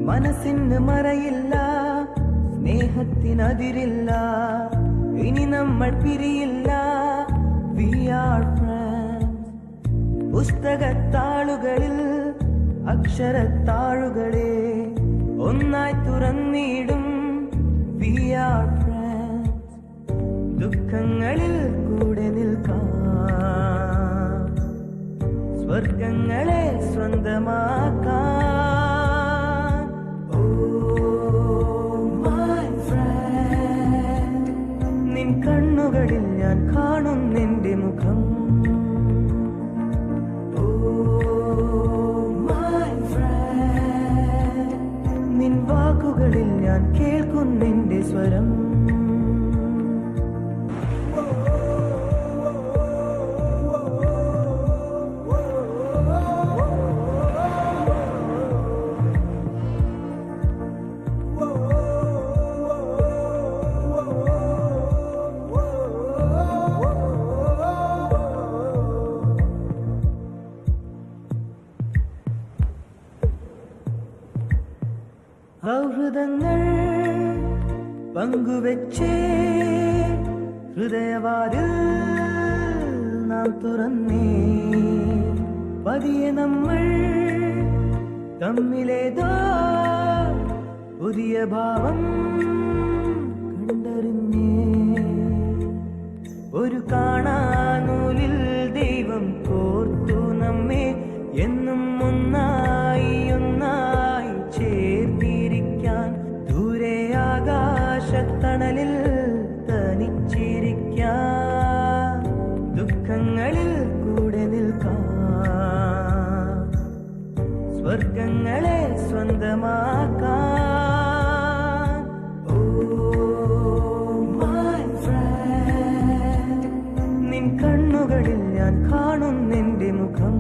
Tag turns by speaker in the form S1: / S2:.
S1: മനസ്സിന് മറയില്ല, സ്നേഹത്തിനതിരില്ല, ഇനി നമ്മൾ പിരിയില്ല. We are friends. പുസ്തകത്താളുകളിൽ അക്ഷരത്താളുകളെ ഒന്നായി തുറന്നിടും. We are friends. ദുഃഖങ്ങളിൽ കൂടെ നിൽക്കാം, സ്വർഗങ്ങളെ സ്വന്തമാക്കാം. നിൻ കണ്ണുകളിൽ ഞാൻ കാണും നിന്റെ മുഖം. നിൻ വാക്കുകളിൽ ഞാൻ കേൾക്കും നിന്റെ സ്വരം. സൗഹൃദങ്ങൾ പങ്കുവെച്ചേ ഹൃദയവാതിൽ നാം തുറന്നേ. പതിയെ നമ്മൾ തമ്മിലേതോ പുതിയ ഭാവം കണ്ടറിഞ്ഞേ. ഒരു കാണാനൂലിൽ ദൈവം കോർത്തു നമ്മെ, എന്നും ഒന്നായി ഒന്നായി ചേർത്തിരിക്കാൻ. ദൂരെ ആകാശത്തണലിൽ തനിച്ചിരിക്കാൻ, ദുഃഖങ്ങളിൽ കൂടെ നിൽക്കാം, സ്വർഗങ്ങളെ സ്വന്തമാക്കാൻ. നിൻ കണ്ണുകളിൽ ഞാൻ കാണും നിന്റെ മുഖം.